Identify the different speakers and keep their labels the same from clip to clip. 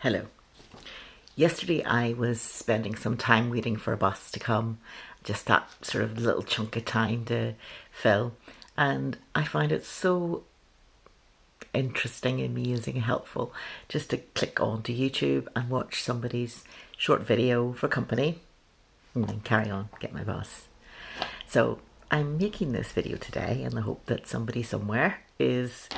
Speaker 1: Hello. Yesterday I was spending some time waiting for a bus to come, just that sort of little chunk of time to fill, and I find it so interesting, amazing, and helpful just to click onto YouTube and watch somebody's short video for company and then carry on, get my bus. So I'm making this video today in the hope that somebody somewhere is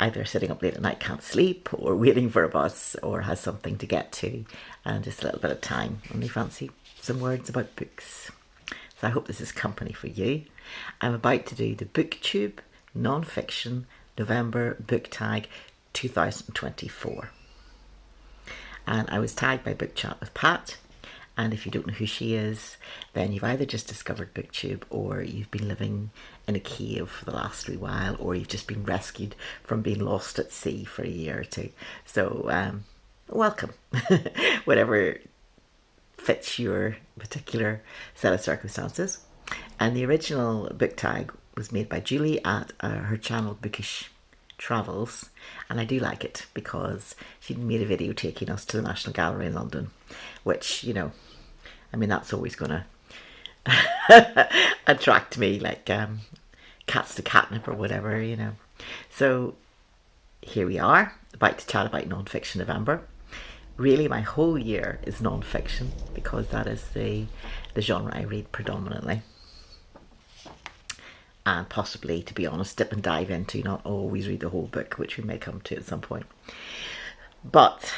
Speaker 1: either sitting up late at night, can't sleep, or waiting for a bus, or has something to get to, and just a little bit of time, and they fancy some words about books. So I hope this is company for you. I'm about to do the BookTube Nonfiction November Book Tag 2024. And I was tagged by Book Chat with Pat. And if you don't know who she is, then you've either just discovered BookTube, or you've been living in a cave for the last wee while, or you've just been rescued from being lost at sea for a year or two. So welcome, whatever fits your particular set of circumstances. And the original book tag was made by Julie at her channel Bookish Travels, and I do like it because she made a video taking us to the National Gallery in London, which, you know, I mean, that's always going to attract me, like cats to catnip or whatever, you know. So here we are, about to chat about non-fiction November. Really, my whole year is non-fiction because that is the genre I read predominantly. And possibly, to be honest, dip and dive into, not always read the whole book, which we may come to at some point. But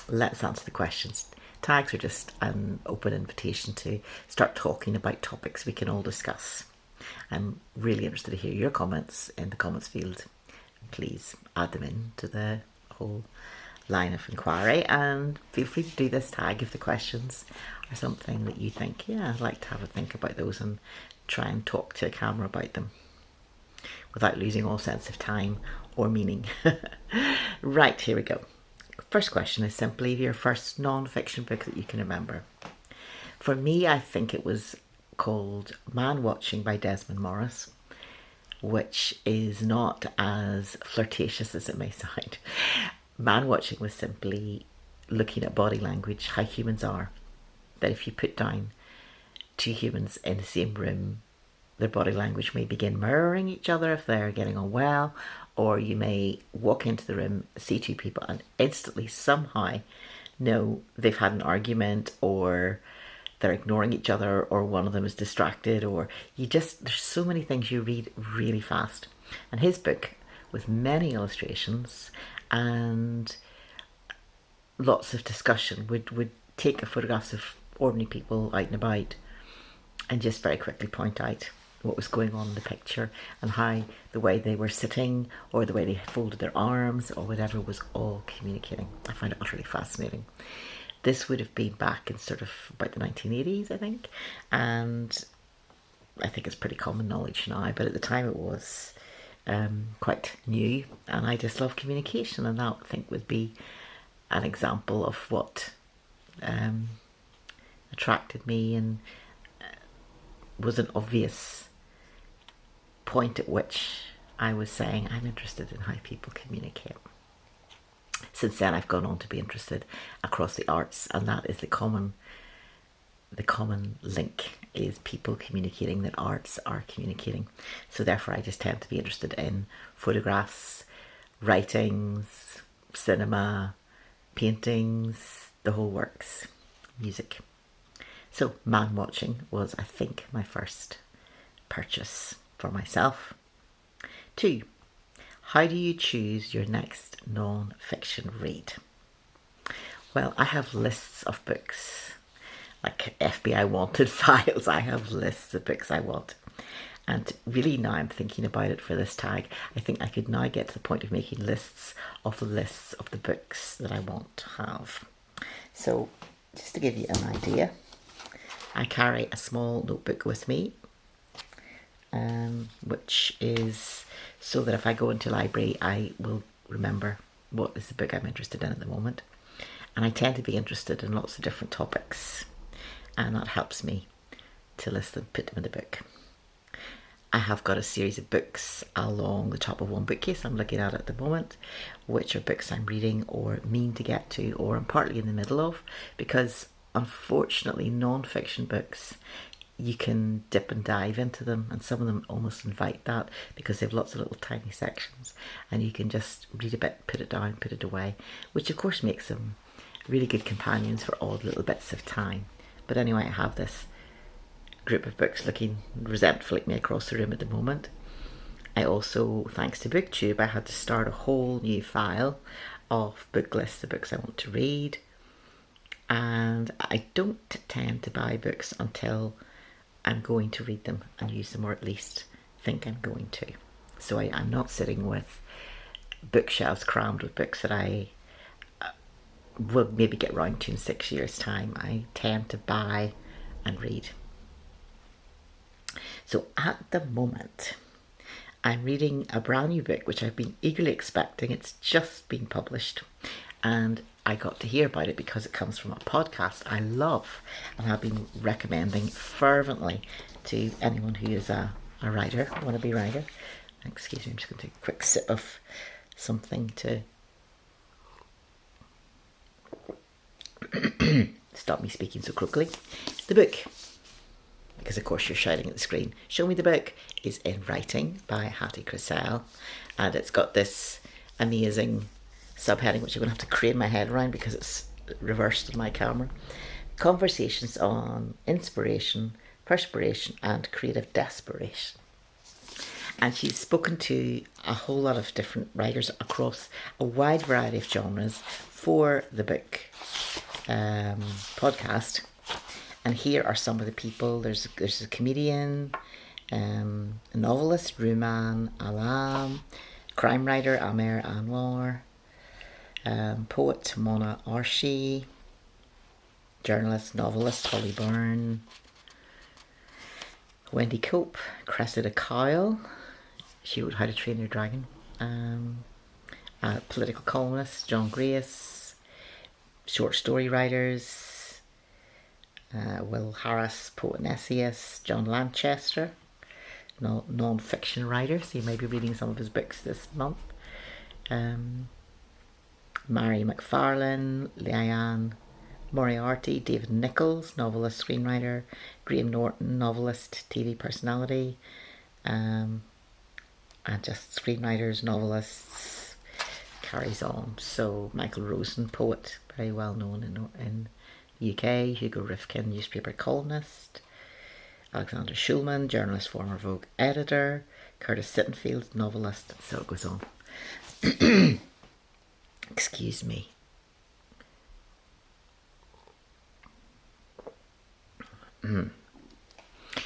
Speaker 1: let's answer the questions. Tags are just an open invitation to start talking about topics we can all discuss. I'm really interested to hear your comments in the comments field. Please add them in to the whole line of inquiry, and feel free to do this tag if the questions are something that you think, yeah, I'd like to have a think about those and try and talk to a camera about them without losing all sense of time or meaning. Right, here we go. First question is simply your first non-fiction book that you can remember. For me, I think it was called Man Watching by Desmond Morris, which is not as flirtatious as it may sound. Man Watching was simply looking at body language, how humans are. That if you put down two humans in the same room, their body language may begin mirroring each other if they're getting on well, or you may walk into the room, see two people, and instantly somehow know they've had an argument, or they're ignoring each other, or one of them is distracted, or there's so many things you read really fast. And his book, with many illustrations and lots of discussion, would take photographs of ordinary people out and about and just very quickly point out what was going on in the picture, and how the way they were sitting or the way they folded their arms or whatever was all communicating. I find it utterly fascinating. This would have been back in sort of about the 1980s, I think, and I think it's pretty common knowledge now, but at the time it was quite new, and I just love communication, and that I think would be an example of what attracted me and was an obvious point at which I was saying I'm interested in how people communicate. Since then I've gone on to be interested across the arts, and that is the common link is people communicating, that arts are communicating. So therefore I just tend to be interested in photographs, writings, cinema, paintings, the whole works, music. So Man Watching was, I think, my first purchase for myself. 2. How do you choose your next non-fiction read? Well, I have lists of books, like FBI wanted files. I have lists of books I want. And really now I'm thinking about it for this tag. I think I could now get to the point of making lists of the books that I want to have. So just to give you an idea, I carry a small notebook with me, which is so that if I go into a library, I will remember what is the book I'm interested in at the moment. And I tend to be interested in lots of different topics, and that helps me to list them, put them in the book. I have got a series of books along the top of one bookcase I'm looking at the moment, which are books I'm reading or mean to get to, or I'm partly in the middle of, because unfortunately non-fiction books, you can dip and dive into them, and some of them almost invite that because they have lots of little tiny sections, and you can just read a bit, put it down, put it away, which of course makes them really good companions for odd little bits of time. But anyway, I have this group of books looking resentfully at me across the room at the moment. I also, thanks to BookTube, I had to start a whole new file of book lists of books I want to read, and I don't tend to buy books until I'm going to read them and use them, or at least think I'm going to. So I'm not sitting with bookshelves crammed with books that I will maybe get round to in 6 years' time. I tend to buy and read. So at the moment, I'm reading a brand new book which I've been eagerly expecting. It's just been published, and I got to hear about it because it comes from a podcast I love and have been recommending fervently to anyone who is a writer, a wannabe writer. Excuse me, I'm just going to take a quick sip of something to stop me speaking so crookily. The book, because of course you're shouting at the screen, Show Me the Book, is In Writing by Hattie Crisell, and it's got this amazing subheading which I'm going to have to crane my head around because it's reversed on my camera. Conversations on inspiration, perspiration and creative desperation. And she's spoken to a whole lot of different writers across a wide variety of genres for the book podcast. And here are some of the people. There's a comedian, a novelist, Ruman Alam, crime writer, Amer Anwar, poet, Mona Arshi, journalist, novelist, Holly Byrne, Wendy Cope, Cressida Kyle, she wrote How to Train Your Dragon, political columnist, John Grace, short story writers, Will Harris, poet and essayist, John Lanchester, non-fiction writer, so you may be reading some of his books this month, Mary McFarlane, Leanne Moriarty, David Nichols, novelist, screenwriter, Graham Norton, novelist, TV personality, and just screenwriters, novelists, carries on. So Michael Rosen, poet, very well known in the UK, Hugo Rifkin, newspaper columnist, Alexander Schulman, journalist, former Vogue editor, Curtis Sittenfield, novelist, so it goes on. Excuse me.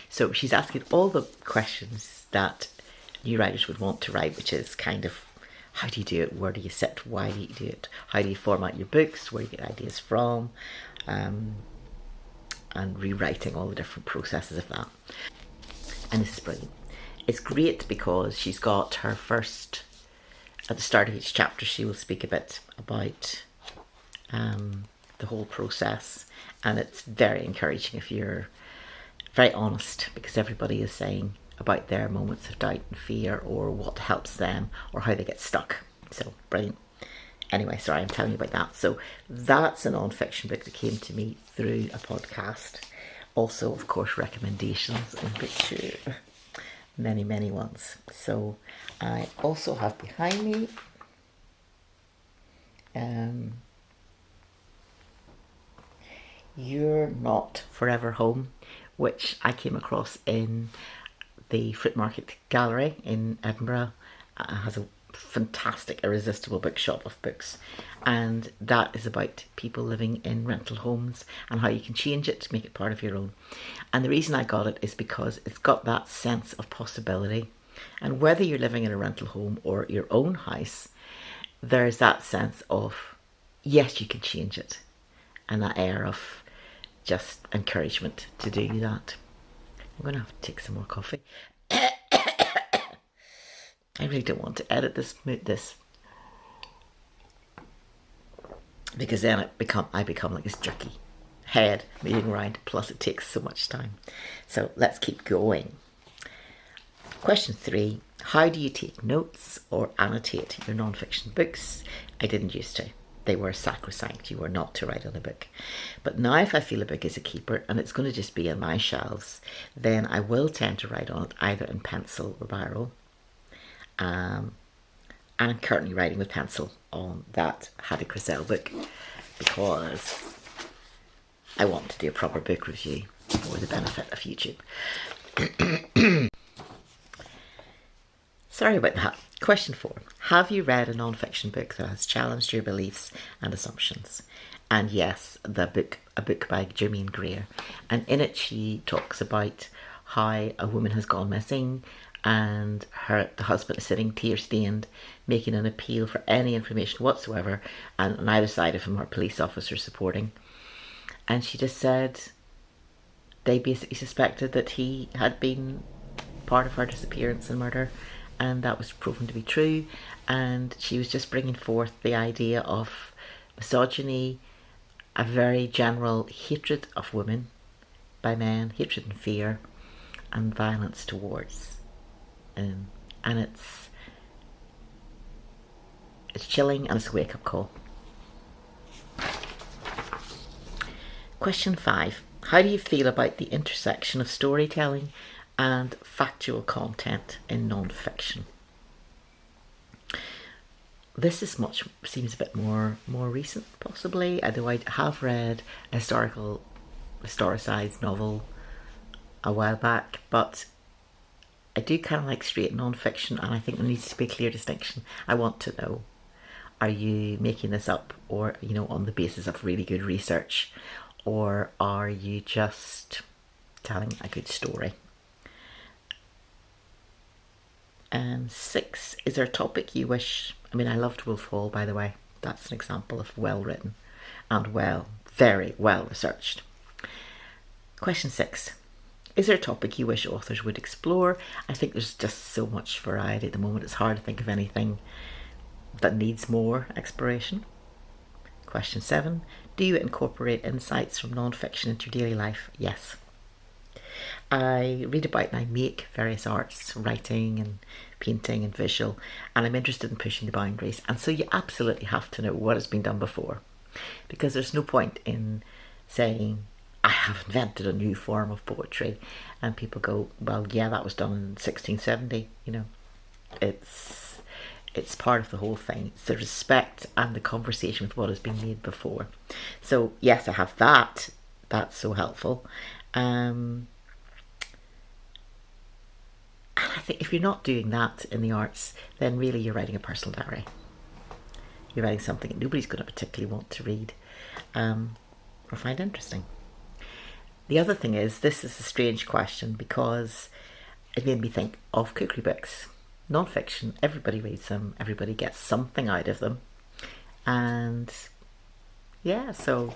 Speaker 1: So she's asking all the questions that new writers would want to write, which is kind of, how do you do it? Where do you sit? Why do you do it? How do you format your books? Where do you get ideas from? And rewriting all the different processes of that. And this is brilliant. It's great because she's got her first, at the start of each chapter, she will speak a bit about the whole process, and it's very encouraging if you're very honest, because everybody is saying about their moments of doubt and fear, or what helps them, or how they get stuck. So brilliant. Anyway, sorry, I'm telling you about that. So that's a non-fiction book that came to me through a podcast. Also, of course, recommendations on BookTube. Many, many ones. So I also have behind me You're Not Forever Home, which I came across in the Fruit Market Gallery in Edinburgh. It has a fantastic, irresistible bookshop of books, and that is about people living in rental homes and how you can change it to make it part of your own. And the reason I got it is because it's got that sense of possibility, and whether you're living in a rental home or your own house, there's that sense of, yes, you can change it, and that air of just encouragement to do that. I'm going to have to take some more coffee. I really don't want to edit this because then I become like this jerky head moving around, plus it takes so much time. So let's keep going. Question 3. How do you take notes or annotate your non-fiction books? I didn't used to. They were sacrosanct. You were not to write on a book. But now if I feel a book is a keeper and it's going to just be on my shelves, then I will tend to write on it either in pencil or biro. And I'm currently writing with pencil on that Hattie Crisell book because I want to do a proper book review for the benefit of YouTube. Sorry about that. Question 4. Have you read a non-fiction book that has challenged your beliefs and assumptions? And yes, a book by Jermaine Greer. And in it she talks about how a woman has gone missing and the husband is sitting tear-stained, making an appeal for any information whatsoever, and on either side of him are police officers supporting. And she just said they basically suspected that he had been part of her disappearance and murder, and that was proven to be true. And she was just bringing forth the idea of misogyny, a very general hatred of women by men, hatred and fear, and violence towards. And it's chilling and it's a wake-up call. Question 5. How do you feel about the intersection of storytelling and factual content in non-fiction? This seems a bit more recent, possibly, although I have read a historicised novel a while back, but I do kind of like straight non-fiction, and I think there needs to be a clear distinction. I want to know, are you making this up, or on the basis of really good research, or are you just telling a good story? And 6, is there a topic you wish... I loved Wolf Hall, by the way. That's an example of well written and very well researched. Question 6. Is there a topic you wish authors would explore? I think there's just so much variety at the moment. It's hard to think of anything that needs more exploration. Question 7. Do you incorporate insights from non-fiction into your daily life? Yes. I read about and I make various arts, writing and painting and visual, and I'm interested in pushing the boundaries. And so you absolutely have to know what has been done before, because there's no point in saying, I have invented a new form of poetry, and people go, well, yeah, that was done in 1670. It's part of the whole thing. It's the respect and the conversation with what has been made before. So yes, I have that. That's so helpful. And I think if you're not doing that in the arts, then really you're writing a personal diary. You're writing something that nobody's going to particularly want to read or find interesting. The other thing is, this is a strange question because it made me think of cookery books. Non-fiction, everybody reads them, everybody gets something out of them. And yeah, so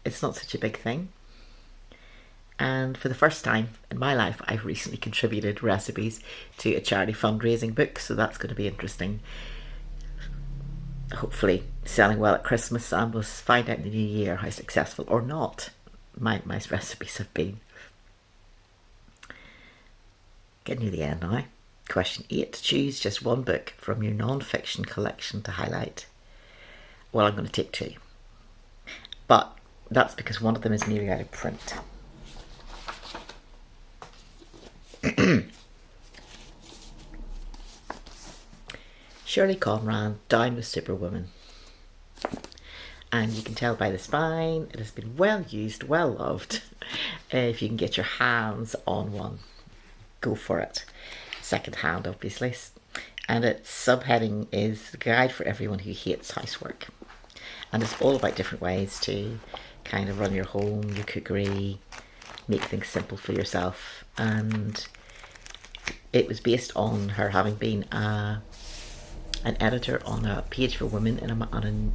Speaker 1: it's not such a big thing. And for the first time in my life, I've recently contributed recipes to a charity fundraising book, so that's going to be interesting. Hopefully selling well at Christmas, and we'll find out in the new year how successful or not my recipes have been. Getting near the end now. Question 8. Choose just one book from your non-fiction collection to highlight. Well, I'm going to take 2. But that's because one of them is nearly out of print. Shirley Conran, Down with Superwoman. And you can tell by the spine, it has been well used, well loved. If you can get your hands on one, go for it. Second hand, obviously. And its subheading is The Guide for Everyone Who Hates Housework. And it's all about different ways to kind of run your home, your cookery, make things simple for yourself. And it was based on her having been an editor on a page for women on a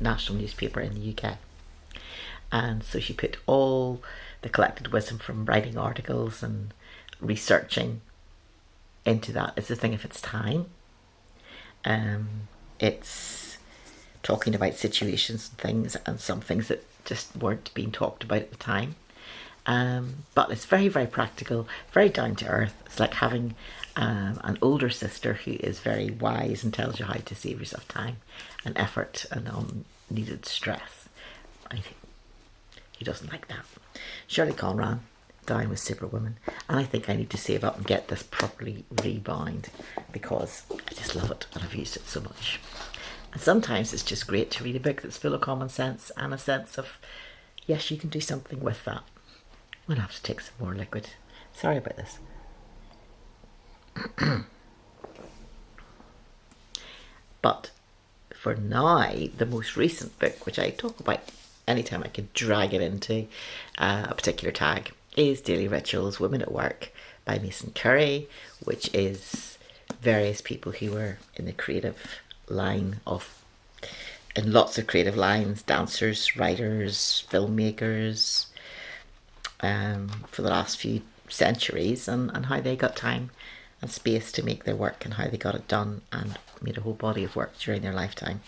Speaker 1: national newspaper in the UK. And so she put all the collected wisdom from writing articles and researching into that. It's a thing of its time. It's talking about situations and things, and some things that just weren't being talked about at the time. But it's very, very practical, very down to earth. It's like having an older sister who is very wise and tells you how to save yourself time and effort and unneeded stress. He doesn't like that. Shirley Conran, Down with Superwoman. And I think I need to save up and get this properly rebound because I just love it and I've used it so much. And sometimes it's just great to read a book that's full of common sense and a sense of, yes, you can do something with that. I'm going to have to take some more liquid. Sorry about this. But for now, the most recent book, which I talk about anytime I can drag it into a particular tag, is Daily Rituals, Women at Work by Mason Curry, which is various people who were in the creative line in lots of creative lines, dancers, writers, filmmakers, for the last few centuries, and how they got time and space to make their work and how they got it done and made a whole body of work during their lifetime.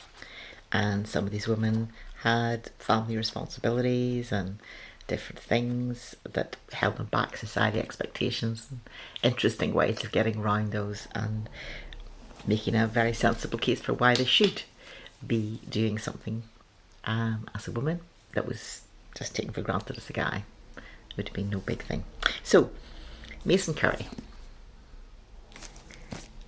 Speaker 1: And some of these women had family responsibilities and different things that held them back, society expectations, and interesting ways of getting around those and making a very sensible case for why they should be doing something as a woman that was just taken for granted as a guy. It would have been no big thing. So, Mason Curry.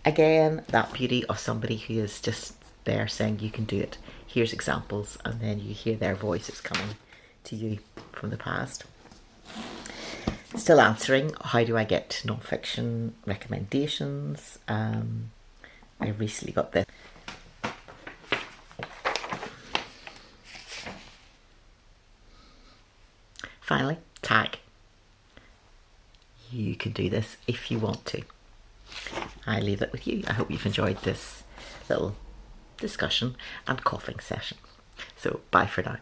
Speaker 1: Again, that beauty of somebody who is just there saying you can do it. Here's examples, and then you hear their voices coming to you from the past. Still answering, how do I get non-fiction recommendations? I recently got this. Finally, tag. You can do this if you want to. I leave it with you. I hope you've enjoyed this little discussion and coughing session. So bye for now.